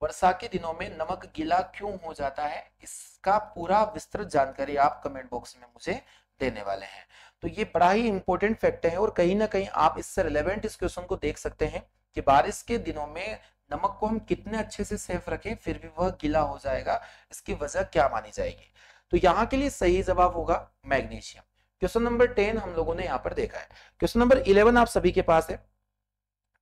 Speaker 1: वर्षा के दिनों में नमक गीला क्यों हो जाता है, इसका पूरा विस्तृत जानकारी आप कमेंट बॉक्स में मुझे देने वाले हैं। तो ये बड़ा ही इंपॉर्टेंट फैक्ट है, और कहीं ना कहीं आप इससे रिलेवेंट इस क्वेश्चन को देख सकते हैं कि बारिश के दिनों में नमक को हम कितने अच्छे से सेफ रखें फिर भी वह गीला हो जाएगा, इसकी वजह क्या मानी जाएगी। तो यहाँ के लिए सही जवाब होगा मैग्नीशियम। क्वेश्चन नंबर 10 हम लोगों ने यहाँ पर देखा है। क्वेश्चन नंबर 11 आप सभी के पास है।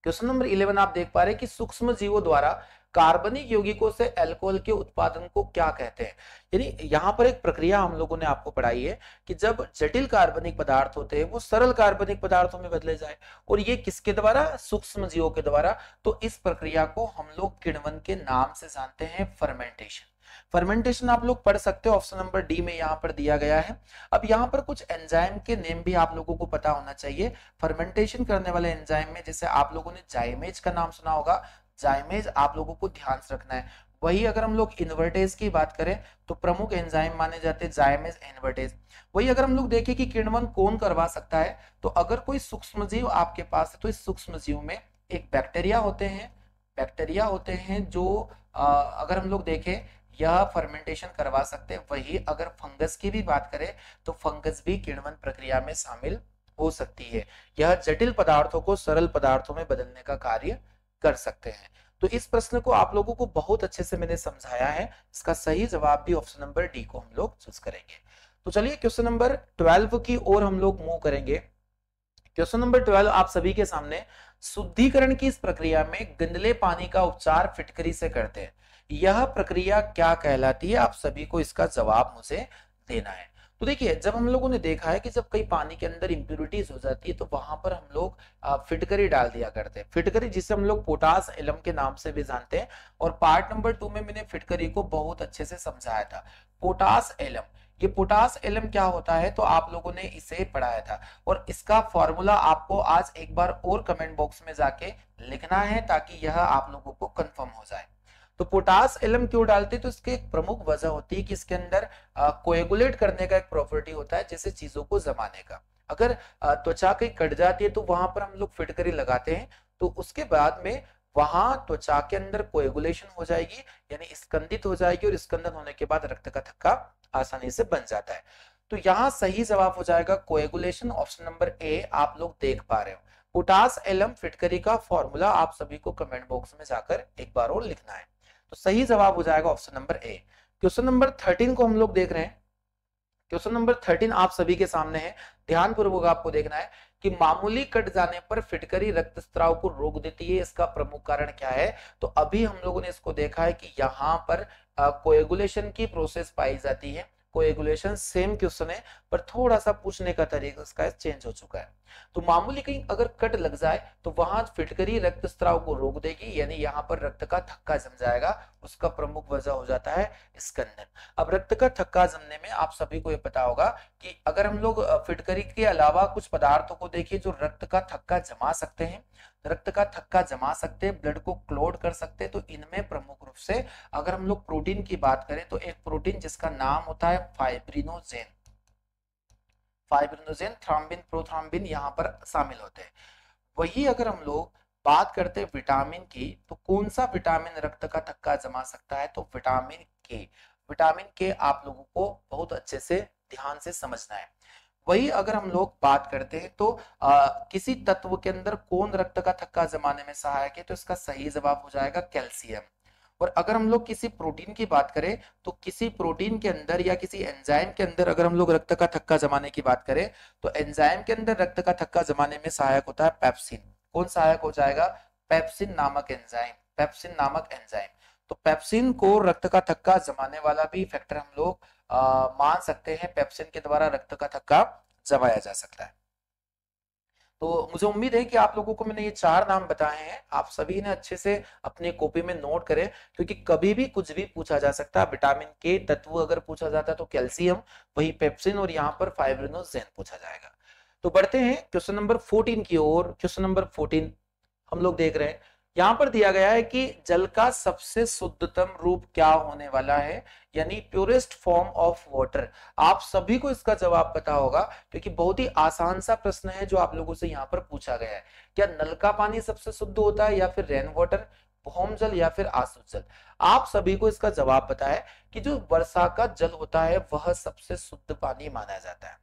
Speaker 1: क्वेश्चन नंबर 11 आप देख पा रहे हैं कि सूक्ष्म जीवों द्वारा कार्बनिक यौगिकों से अल्कोहल के उत्पादन को क्या कहते हैं। यानी यहाँ पर एक प्रक्रिया हम लोगों ने आपको पढ़ाई है कि जब जटिल कार्बनिक पदार्थ होते हैं वो सरल कार्बनिक पदार्थों में बदले जाए, और ये किसके द्वारा, सूक्ष्म जीवों के द्वारा। तो इस प्रक्रिया को हम लोग किण्वन के नाम से जानते हैं, फर्मेंटेशन। फर्मेंटेशन आप लोग पढ़ सकते हो, ऑप्शन नंबर डी में यहाँ पर दिया गया है। अब यहाँ पर कुछ एंजाइम के नेम भी आप लोगों को पता होना चाहिए। फर्मेंटेशन करने वाले एंजाइम में जैसे आप लोगों ने जाइमेज का नाम सुना होगा, जाइमेज आप लोगों को ध्यान से रखना है। वही अगर हम लोग इन्वर्टेज की बात करें तो प्रमुख एंजाइम माने जाते हैं जाइमेज, इन्वर्टेज। वही अगर हम लोग देखें कि किण्वन कौन करवा सकता है, तो अगर कोई सूक्ष्म जीव आपके पास है तो इस सूक्ष्म जीव में एक बैक्टीरिया होते हैं जो अगर हम लोग देखें यह फर्मेंटेशन करवा सकते हैं। वही अगर फंगस की भी बात करें तो फंगस भी किण्वन प्रक्रिया में शामिल हो सकती है। यह जटिल पदार्थों को सरल पदार्थों में बदलने का कार्य कर सकते हैं। तो इस प्रश्न को आप लोगों को बहुत अच्छे से मैंने समझाया है। इसका सही जवाब भी ऑप्शन नंबर डी को हम लोग चूज करेंगे। तो चलिए क्वेश्चन नंबर 12 की ओर हम लोग मूव करेंगे। क्वेश्चन नंबर 12 आप सभी के सामने, शुद्धिकरण की इस प्रक्रिया में गंदले पानी का उपचार फिटकरी से करते हैं, यह प्रक्रिया क्या कहलाती है? आप सभी को इसका जवाब मुझे देना है। तो देखिए जब हम लोगों ने देखा है कि जब कई पानी के अंदर इंप्योरिटीज हो जाती है तो वहां पर हम लोग फिटकरी डाल दिया करते हैं, फिटकरी जिसे हम लोग पोटास एलम के नाम से भी जानते हैं। और पार्ट नंबर 2 में मैंने फिटकरी को बहुत अच्छे से समझाया था। पोटास एलम, ये पोटास एलम क्या होता है तो आप लोगों ने इसे पढ़ाया था, और इसका फॉर्मूला आपको आज एक बार और कमेंट बॉक्स में जाके लिखना है ताकि यह आप लोगों को कंफर्म हो जाए। तो पोटास एलम क्यों डालते, तो इसकी एक प्रमुख वजह होती है कि इसके अंदर कोएगुलेट करने का एक प्रॉपर्टी होता है, जैसे चीजों को जमाने का। अगर त्वचा कहीं कट जाती है तो वहां पर हम लोग फिटकरी लगाते हैं, तो उसके बाद में वहां त्वचा के अंदर कोएगुलेशन हो जाएगी, यानी स्कंदित हो जाएगी, और स्कंदन होने के बाद रक्त का थक्का आसानी से बन जाता है। तो यहाँ सही जवाब हो जाएगा कोएगुलेशन, ऑप्शन नंबर ए आप लोग देख पा रहे हो। पोटास एलम फिटकरी का फॉर्मूला आप सभी को कमेंट बॉक्स में जाकर एक बार और लिखना है। तो सही जवाब हो जाएगा option number A. Question number 13 को हम लोग देख रहे हैं। क्वेश्चन नंबर 13 आप सभी के सामने है, ध्यान पूर्वक आपको देखना है कि मामूली कट जाने पर फिटकरी रक्तस्राव को रोक देती है, इसका प्रमुख कारण क्या है? तो अभी हम लोगों ने इसको देखा है कि यहाँ पर कोएगुलेशन की प्रोसेस पाई जाती है। कोएगुलेशन सेम क्वेश्चन है पर थोड़ा सा पूछने का तरीका इसका चेंज हो चुका है। तो मामूली कहीं अगर कट लग जाए तो वहां फिटकरी रक्तस्राव को रोक देगी, यानी यहाँ पर रक्त का थक्का जम जाएगा, उसका प्रमुख वजह हो जाता है स्कंदन। अब रक्त का थक्का जमने में आप सभी को ये पता होगा कि अगर हम लोग फिटकरी के अलावा कुछ पदार्थों को देखिए जो रक्त का थक्का जमा सकते हैं, ब्लड को क्लॉट कर सकते हैं, तो इनमें प्रमुख रूप से अगर हम लोग प्रोटीन की बात करें तो एक प्रोटीन जिसका नाम होता है फाइब्रिनोजेन, थ्रोम्बिन, प्रोथ्रोम्बिन यहाँ पर शामिल होते हैं। वही अगर हम लोग बात करते हैं विटामिन की, तो कौन सा विटामिन रक्त का थक्का जमा सकता है? तो विटामिन के आप लोगों को बहुत अच्छे से ध्यान से समझना है। वही अगर हम लोग बात करते हैं तो किसी तत्व के अंदर कौन रक्त का थक्का जमाने में सहायक है? तो इसका सही जवाब हो जाएगा कैल्शियम। और अगर हम लोग किसी प्रोटीन की बात करें तो किसी प्रोटीन के अंदर या किसी एंजाइम के अंदर अगर हम लोग रक्त का थक्का जमाने की बात करें तो एंजाइम के अंदर रक्त का थक्का जमाने में सहायक होता है पेप्सिन। कौन सहायक हो जाएगा? पेप्सिन नामक एंजाइम, पेप्सिन नामक एंजाइम। तो पेप्सिन को रक्त का थक्का जमाने वाला भी फैक्टर हम लोग मान सकते हैं, पेप्सिन के द्वारा रक्त का थक्का जमाया जा सकता है। तो मुझे उम्मीद है कि आप लोगों को मैंने ये 4 नाम बताए हैं, आप सभी ने अच्छे से अपने कॉपी में नोट करें, क्योंकि कभी भी कुछ भी पूछा जा सकता है। विटामिन के तत्व अगर पूछा जाता है तो कैल्शियम, वही पेप्सिन, और यहाँ पर फाइब्रिनोजेन पूछा जाएगा। तो बढ़ते हैं क्वेश्चन नंबर 14 की ओर। क्वेश्चन नंबर 14 हम लोग देख रहे हैं, यहां पर दिया गया है कि जल का सबसे शुद्धतम रूप क्या होने वाला है, यानी प्योरेस्ट फॉर्म ऑफ वाटर। आप सभी को इसका जवाब पता होगा, क्योंकि बहुत ही आसान सा प्रश्न है जो आप लोगों से यहाँ पर पूछा गया है। क्या नल का पानी सबसे शुद्ध होता है, या फिर रेन वाटर, भौम जल, या फिर आसुत जल? आप सभी को इसका जवाब पता है कि जो वर्षा का जल होता है वह सबसे शुद्ध पानी माना जाता है।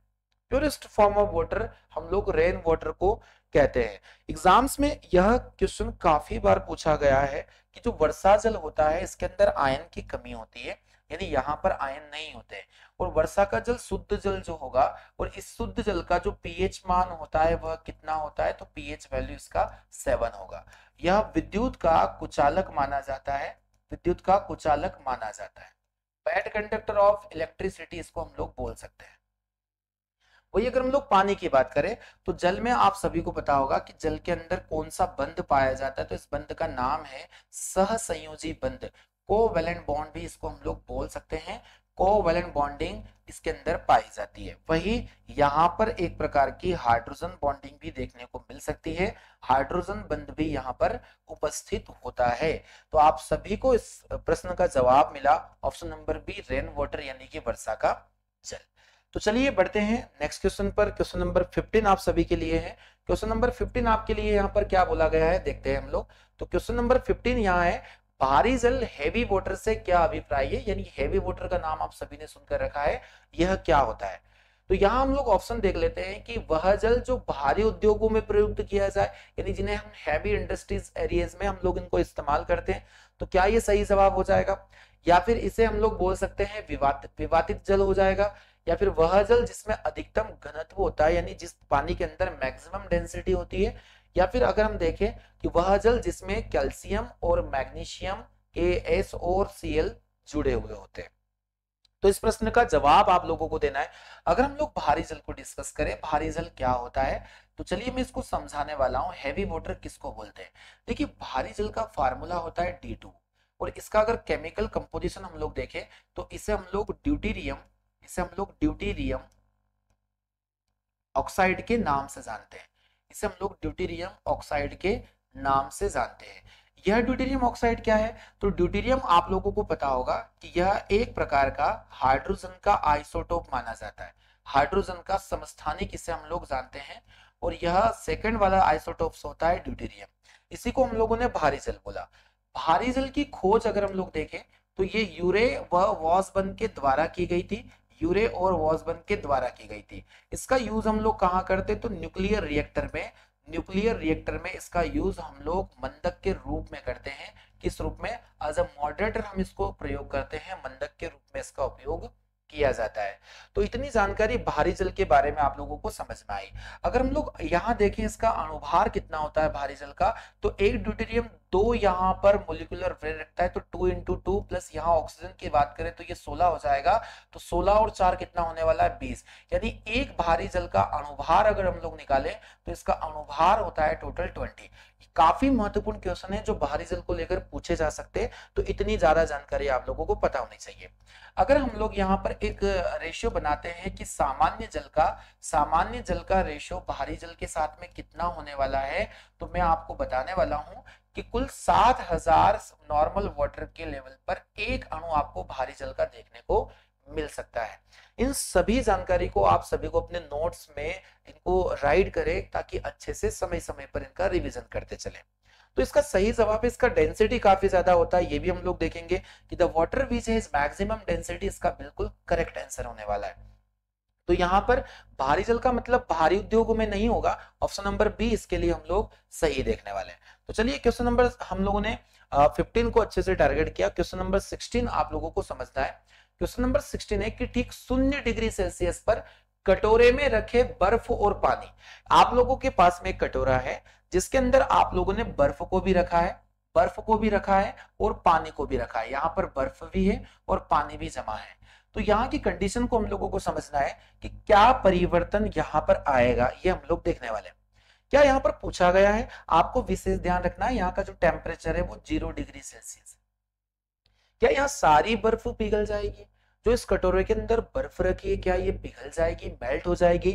Speaker 1: प्योरेस्ट फॉर्म ऑफ वाटर हम लोग रेन वाटर को कहते हैं। एग्जाम्स में यह क्वेश्चन काफी बार पूछा गया है कि जो वर्षा जल होता है इसके अंदर आयन की कमी होती है, यानी यहाँ पर आयन नहीं होते, और वर्षा का जल शुद्ध जल जो होगा, और इस शुद्ध जल का जो पीएच मान होता है वह कितना होता है, तो पीएच वैल्यू इसका 7 होगा। यह विद्युत का कुचालक माना जाता है, विद्युत का कुचालक माना जाता है। बैड कंडक्टर ऑफ इलेक्ट्रिसिटी इसको हम लोग बोल सकते हैं। वही अगर हम लोग पानी की बात करें तो जल में आप सभी को पता होगा कि जल के अंदर कौन सा बंध पाया जाता है, तो इस बंध का नाम है सहसंयोजी बंध। कोवैलेंट बॉन्ड भी इसको हम लोग बोल सकते हैं, कोवैलेंट बॉन्डिंग इसके अंदर पाई जाती है। वही यहाँ पर एक प्रकार की हाइड्रोजन बॉन्डिंग भी देखने को मिल सकती है, हाइड्रोजन बंध भी यहाँ पर उपस्थित होता है। तो आप सभी को इस प्रश्न का जवाब मिला option number B, rain water यानी कि वर्षा का जल। तो चलिए बढ़ते हैं नेक्स्ट क्वेश्चन पर। क्वेश्चन नंबर 15 आप सभी के लिए है। क्वेश्चन नंबर 15 आपके लिए यहाँ पर क्या बोला गया है, देखते हैं हम लोग। तो क्वेश्चन नंबर 15 यहाँ है, भारी जल हैवी वाटर से क्या अभिप्राय है, यानी हैवी वाटर का नाम आप सभी ने सुनकर रखा है, यह क्या होता है? तो यहाँ हम लोग ऑप्शन देख लेते हैं कि वह जल जो भारी उद्योगों में प्रयुक्त किया जाए, यानी जिन्हें हम हैवी इंडस्ट्रीज एरियाज में हम लोग इनको इस्तेमाल करते हैं। तो क्या ये सही जवाब हो जाएगा, या फिर इसे हम लोग बोल सकते हैं विवातित जल हो जाएगा, या फिर वह जल जिसमें अधिकतम घनत्व होता है, यानी जिस पानी के अंदर मैक्सिमम डेंसिटी होती है, या फिर अगर हम देखें कि वह जल जिसमें कैल्शियम और मैग्नीशियम AS और Cl जुड़े हुए होते हैं। तो इस प्रश्न का जवाब आप लोगों को देना है। अगर हम लोग भारी जल को डिस्कस करें, भारी जल क्या होता है, तो चलिए मैं इसको समझाने वाला हूं। हैवी वाटर किसको बोलते हैं? देखिए, भारी जल का फार्मूला होता है D2, और इसका अगर केमिकल कंपोजिशन हम लोग देखें तो इसे हम लोग ड्यूटीरियम ऑक्साइड के नाम से जानते हैं। इसे हम लोग ड्यूटीरियम ऑक्साइड के नाम से जानते हैं। यह ड्यूटीरियम ऑक्साइड क्या है, तो ड्यूटीरियम आप लोगों को पता होगा कि यह एक प्रकार का हाइड्रोजन का आइसोटोप माना जाता है, हाइड्रोजन का समस्थानिक इसे हम लोग जानते हैं, और यह सेकंड वाला आइसोटोप्स होता है ड्यूटीरियम। इसी को हम लोगों ने भारी जल बोला। भारी जल की खोज अगर हम लोग देखें तो ये यूरे व वॉसबर्न के द्वारा की गई थी, यूरे और वॉसबर्न के द्वारा की गई थी। इसका यूज हम लोग कहाँ करते, तो न्यूक्लियर रिएक्टर में, न्यूक्लियर रिएक्टर में इसका यूज हम लोग मंदक के रूप में करते हैं। किस रूप में? एज अ मॉडरेटर हम इसको प्रयोग करते हैं, मंदक के रूप में इसका उपयोग किया जाता है। तो इतनी जानकारी भारी जल के बारे में आप लोगों को समझ में आई। अगर हम लोग यहाँ देखें इसका अणुभार कितना होता है भारी जल का, तो एक ड्यूटेरियम 2 यहाँ पर मोलिकुलर वेट रखता है, तो 2 × 2 प्लस यहाँ ऑक्सीजन की बात करें तो ये 16 हो जाएगा। तो 16 और 4 कितना होने वाला है, 20। यानी एक भारी जल का अणुभार अगर हम लोग निकालें तो इसका अणुभार होता है टोटल 20। काफी महत्वपूर्ण क्वेश्चन है जो भारी जल को लेकर पूछे जा सकते हैं, तो इतनी ज्यादा जानकारी आप लोगों को पता होनी चाहिए। अगर हम लोग यहाँ पर एक रेशियो बनाते हैं कि सामान्य जल का रेशियो भारी जल के साथ में कितना होने वाला है, तो मैं आपको बताने वाला हूं कि कुल 7000 नॉर्मल वाटर के लेवल पर एक अणु आपको भारी जल का देखने को मिल सकता है। इन सभी जानकारी को आप सभी को अपने नोट्स में इनको राइट करें, ताकि अच्छे से समय समय पर इनका रिवीजन करते चले। तो इसका सही जवाब है, इसका डेंसिटी काफी ज्यादा होता है, ये भी हम लोग देखेंगे कि the water which has maximum density, इसका बिल्कुल करेक्ट आंसर होने वाला है। तो यहाँ पर भारी जल का मतलब भारी उद्योगों में नहीं होगा, ऑप्शन नंबर बी इसके लिए हम लोग सही देखने वाले हैं। तो चलिए क्वेश्चन नंबर हम लोगों ने 15 को अच्छे से टारगेट किया। क्वेश्चन नंबर 16 आप लोगों को समझना है। क्वेश्चन नंबर 16 है कि ठीक 0 डिग्री सेल्सियस पर कटोरे में रखे बर्फ और पानी। आप लोगों के पास में एक कटोरा है जिसके अंदर आप लोगों ने बर्फ को भी रखा है, बर्फ को भी रखा है और पानी को भी रखा है। यहां पर बर्फ भी है और पानी भी जमा है। तो यहाँ की कंडीशन को हम लोगों को समझना है कि क्या परिवर्तन यहाँ पर आएगा, ये हम लोग देखने वाले हैं। क्या यहाँ पर पूछा गया है, आपको विशेष ध्यान रखना है यहाँ का जो टेम्परेचर है वो 0 डिग्री सेल्सियस है। क्या यहाँ सारी बर्फ पिघल जाएगी? जो इस कटोरे के अंदर बर्फ रखी है क्या ये पिघल जाएगी, मेल्ट हो जाएगी?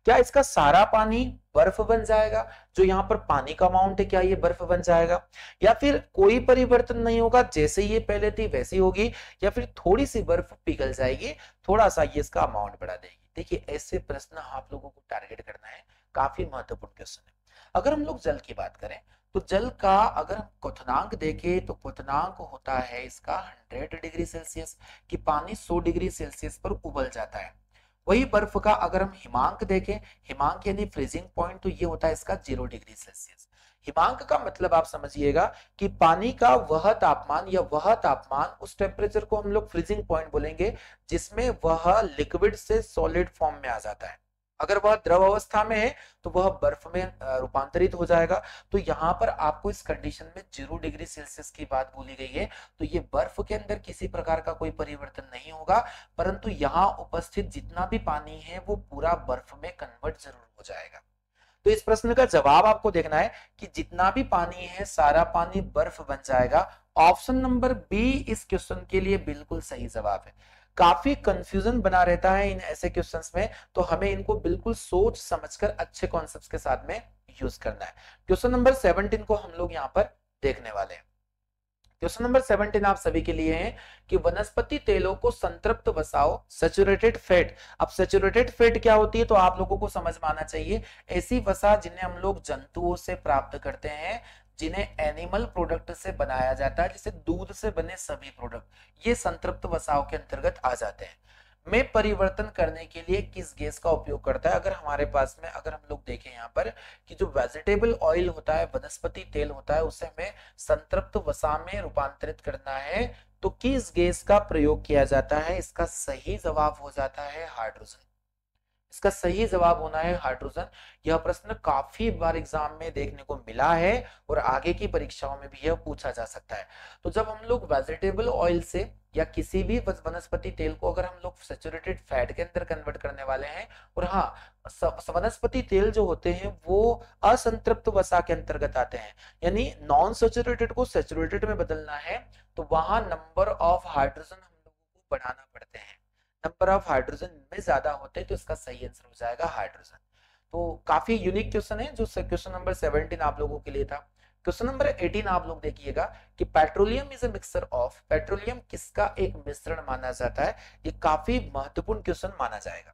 Speaker 1: क्या इसका सारा पानी बर्फ बन जाएगा? जो यहाँ पर पानी का अमाउंट है क्या ये बर्फ बन जाएगा? या फिर कोई परिवर्तन नहीं होगा, जैसे ये पहले थी वैसी होगी, या फिर थोड़ी सी बर्फ पिघल जाएगी, थोड़ा सा ये इसका अमाउंट बढ़ा देगी? देखिए ऐसे प्रश्न आप लोगों को टारगेट करना है, काफी महत्वपूर्ण क्वेश्चन है। अगर हम लोग जल की बात करें तो जल का अगर हम क्वथनांक देखें तो क्वथनांक होता है इसका 100 डिग्री सेल्सियस, कि पानी 100 डिग्री सेल्सियस पर उबल जाता है। वही बर्फ का अगर हम हिमांक देखें, हिमांक यानी फ्रीजिंग पॉइंट, तो ये होता है इसका 0 डिग्री सेल्सियस। हिमांक का मतलब आप समझिएगा कि पानी का वह तापमान या वह तापमान, उस टेम्परेचर को हम लोग फ्रीजिंग पॉइंट बोलेंगे जिसमें वह लिक्विड से सॉलिड फॉर्म में आ जाता है। अगर वह द्रव अवस्था में है तो वह बर्फ में रूपांतरित हो जाएगा। तो यहाँ पर आपको इस कंडीशन में 0 डिग्री सेल्सियस की बात बोली गई है। तो ये बर्फ के अंदर किसी प्रकार का कोई परिवर्तन नहीं होगा, परंतु यहाँ उपस्थित जितना भी पानी है वो पूरा बर्फ में कन्वर्ट जरूर हो जाएगा। तो इस प्रश्न का जवाब आपको देखना है कि जितना भी पानी है सारा पानी बर्फ बन जाएगा। ऑप्शन नंबर बी इस क्वेश्चन के लिए बिल्कुल सही जवाब है। काफी कंफ्यूजन बना रहता है इन ऐसे क्वेश्चंस में, तो हमें इनको बिल्कुल सोच समझकर अच्छे कॉन्सेप्ट्स के साथ में यूज करना है। क्वेश्चन नंबर 17 को हम लोग यहाँ पर देखने वाले हैं। क्वेश्चन नंबर 17 आप सभी के लिए है कि वनस्पति तेलों को संतृप्त वसाओं, सैचुरेटेड फैट। अब सैचुरेटेड फैट क्या होती है तो आप लोगों को समझ में आना चाहिए, ऐसी वसा जिन्हें हम लोग जंतुओं से प्राप्त करते हैं, जिन्हें एनिमल प्रोडक्ट से बनाया जाता है, जैसे दूध से बने सभी प्रोडक्ट, ये संतृप्त वसाओं के अंतर्गत आ जाते हैं। में परिवर्तन करने के लिए किस गैस का उपयोग करता है? अगर हमारे पास में अगर हम लोग देखें यहाँ पर कि जो वेजिटेबल ऑयल होता है, वनस्पति तेल होता है, उसे हमें संतृप्त वसा में रूपांतरित करना है, तो किस गैस का प्रयोग किया जाता है? इसका सही जवाब हो जाता है हाइड्रोजन। इसका सही जवाब होना है हाइड्रोजन। यह प्रश्न काफी बार एग्जाम में देखने को मिला है और आगे की परीक्षाओं में भी यह पूछा जा सकता है। तो जब हम लोग वेजिटेबल ऑयल से या किसी भी वनस्पति तेल को अगर हम लोग सैचुरेटेड फैट के अंदर कन्वर्ट करने वाले हैं, और हाँ, वनस्पति तेल जो होते हैं वो असंतृप्त वसा के अंतर्गत आते हैं, यानी नॉन सैचुरेटेड को सैचुरेटेड में बदलना है, तो वहां नंबर ऑफ हाइड्रोजन हम लोगों को बढ़ाना पड़ते हैं। नंबर ऑफ हाइड्रोजन में ज्यादा होते हैं तो इसका सही आंसर हो जाएगा हाइड्रोजन। तो काफी यूनिक क्वेश्चन है जो क्वेश्चन नंबर 17 आप लोगों के लिए था। क्वेश्चन नंबर 18 आप लोग देखिएगा कि petroleum is a mixture of, petroleum किसका एक मिश्रण माना जाता है? ये काफी महत्वपूर्ण क्वेश्चन माना जाएगा।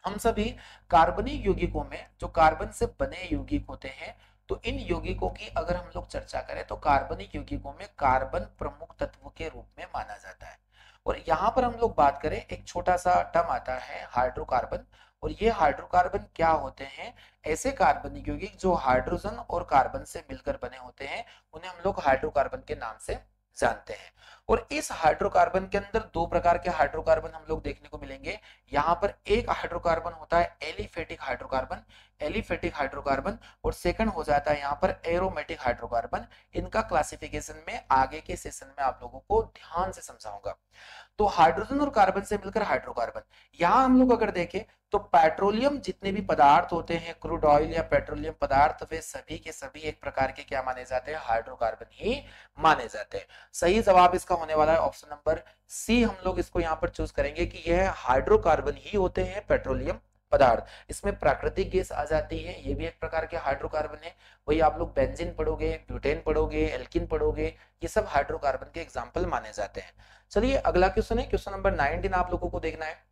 Speaker 1: हम सभी कार्बनिक यौगिकों में जो कार्बन से बने यौगिक होते हैं, तो इन यौगिकों की अगर हम लोग चर्चा करें तो कार्बनिक यौगिकों में कार्बन प्रमुख तत्व के रूप में माना जाता है। और यहाँ पर हम लोग बात करें, एक छोटा सा टर्म आता है हाइड्रोकार्बन, और ये हाइड्रोकार्बन क्या होते हैं? ऐसे कार्बनिक यौगिक जो हाइड्रोजन और कार्बन से मिलकर बने होते हैं, उन्हें हम लोग हाइड्रोकार्बन के नाम से जानते हैं। और इस हाइड्रोकार्बन के अंदर दो प्रकार के हाइड्रोकार्बन हम लोग देखने को मिलेंगे। यहाँ पर एक हाइड्रोकार्बन होता है एलिफेटिक हाइड्रोकार्बन, एलिफेटिक हाइड्रोकार्बन, और सेकंड हो जाता है यहाँ पर एरोमेटिक हाइड्रोकार्बन। इनका क्लासिफिकेशन में आगे के सेशन में आप लोगों को ध्यान से समझाऊंगा। तो हाइड्रोजन और कार्बन से मिलकर हाइड्रोकार्बन। यहाँ हम लोग अगर देखें तो पेट्रोलियम जितने भी पदार्थ होते हैं, क्रूड ऑयल या पेट्रोलियम पदार्थ, वे सभी के सभी एक प्रकार के क्या माने जाते हैं? हाइड्रोकार्बन ही माने जाते हैं। सही जवाब इसका होने वाला है ऑप्शन नंबर सी। हम लोग इसको यहाँ पर चूज करेंगे कि यह हाइड्रोकार्बन ही होते हैं, पेट्रोलियम पदार्थ। इसमें प्राकृतिक गैस आ जाती है, ये भी एक प्रकार के हाइड्रोकार्बन है। वही आप लोग बेंजीन पढ़ोगे, ब्यूटेन पढ़ोगे, एल्किन पढ़ोगे, ये सब हाइड्रोकार्बन के एग्जाम्पल माने जाते हैं। चलिए अगला क्वेश्चन है, क्वेश्चन नंबर 19 आप लोगों को देखना है।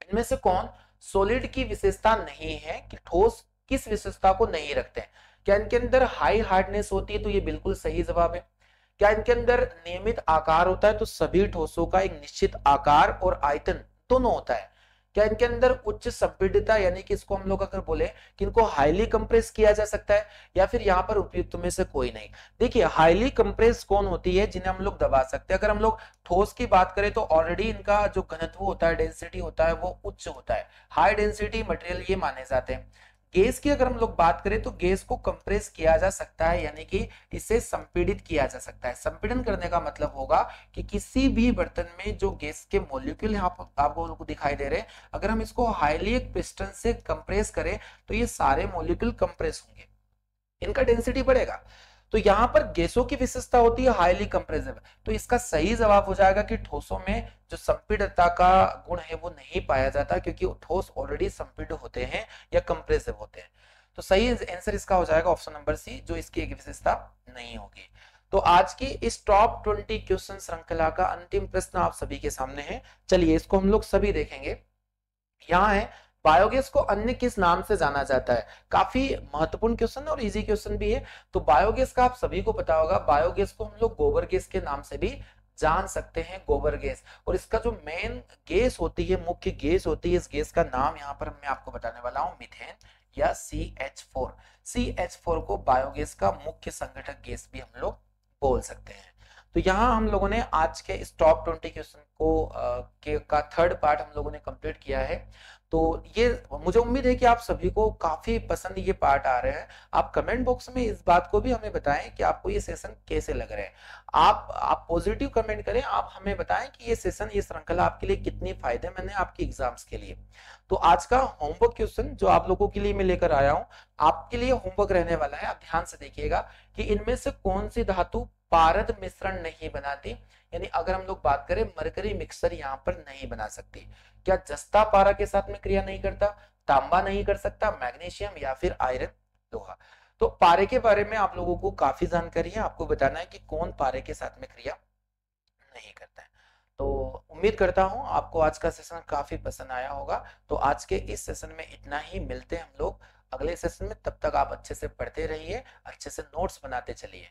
Speaker 1: इनमें से कौन सॉलिड की विशेषता नहीं है कि ठोस किस विशेषता को नहीं रखते हैं? क्या इनके अंदर हाई हार्डनेस होती है? तो ये बिल्कुल सही जवाब है। क्या इनके अंदर नियमित आकार होता है? तो सभी ठोसों का एक निश्चित आकार और आयतन दोनों होता है। क्या इनके अंदर उच्च संपीडितता, यानी कि इसको हम लोग अगर बोले कि इनको हाईली कंप्रेस किया जा सकता है, या फिर यहाँ पर उपयुक्त में से कोई नहीं। देखिए हाईली कंप्रेस कौन होती है, जिन्हें हम लोग दबा सकते हैं। अगर हम लोग ठोस की बात करें तो ऑलरेडी इनका जो घनत्व होता है, डेंसिटी होता है, वो उच्च होता है, हाई डेंसिटी मटेरियल ये माने जाते हैं। गैस की अगर हम लोग बात करें तो गैस को कंप्रेस किया जा सकता है, यानी कि इसे संपीड़ित किया जा सकता है। संपीड़न करने का मतलब होगा कि किसी भी बर्तन में जो गैस के मॉलिक्यूल आपको दिखाई दे रहे हैं, अगर हम इसको हाईली एक पिस्टन से कंप्रेस करें तो ये सारे मॉलिक्यूल कंप्रेस होंगे, इनका डेंसिटी बढ़ेगा। तो यहां पर गैसों की विशेषता होती है हाईली कंप्रेसिव। तो इसका सही जवाब हो जाएगा कि ठोसों में जो संपीड़ितता का गुण है वो नहीं पाया जाता, क्योंकि ठोस ऑलरेडी संपीड़ित होते हैं या कंप्रेसिव होते हैं। तो सही आंसर इसका हो जाएगा ऑप्शन नंबर सी, जो इसकी एक विशेषता नहीं होगी। तो आज की इस टॉप 20 क्वेश्चन श्रृंखला का अंतिम प्रश्न आप सभी के सामने है। चलिए इसको हम लोग सभी देखेंगे। यहाँ है, बायोगैस को अन्य किस नाम से जाना जाता है। काफी महत्वपूर्ण क्वेश्चन और इजी क्वेश्चन भी है। तो बायोगैस का आप सभी को पता होगा, बायोगैस को हम लोग गोबर गैस के नाम से भी जान सकते हैं, गोबर गैस। और इसका जो मेन गैस होती है, मुख्य गैस होती है, इस गैस का नाम यहाँ पर मैं आपको बताने वाला हूँ, मीथेन या CH4। CH4 को बायोगैस का मुख्य संगठक गैस भी हम लोग बोल सकते हैं। तो यहाँ हम लोगों ने आज के इस टॉप 20 क्वेश्चन को का थर्ड पार्ट हम लोगों ने कंप्लीट किया है। तो ये मुझे उम्मीद है कि आप सभी को काफी पसंद ये पार्ट आ रहे हैं। आप कमेंट बॉक्स में इस बात को भी हमें बताएं कि आपको ये सेशन कैसे लग रहे हैं। आप पॉजिटिव कमेंट करें, आप हमें बताएं कि ये सेशन, ये श्रृंखला आपके लिए कितनी फायदेमंद है आपके एग्जाम्स के लिए। तो आज का होमवर्क क्वेश्चन जो आप लोगों के लिए मैं लेकर आया हूं, आपके लिए होमवर्क रहने वाला है। आप ध्यान से देखिएगा कि इनमें से कौन सी धातु पारद मिश्रण नहीं बनाती, यानी अगर हम लोग बात करें मरकरी मिक्सर यहाँ पर नहीं बना सकती। क्या जस्ता पारा के साथ में क्रिया नहीं करता, तांबा नहीं कर सकता, मैग्नीशियम या फिर आयरन, लोहा। तो पारे के बारे में आप लोगों को काफी जानकारी है, आपको बताना है कि कौन पारे के साथ में क्रिया नहीं करता है। तो उम्मीद करता हूं आपको आज का सेशन काफी पसंद आया होगा। तो आज के इस सेशन में इतना ही, मिलते हैं हम लोग अगले सेशन में। तब तक आप अच्छे से पढ़ते रहिए, अच्छे से नोट्स बनाते चलिए।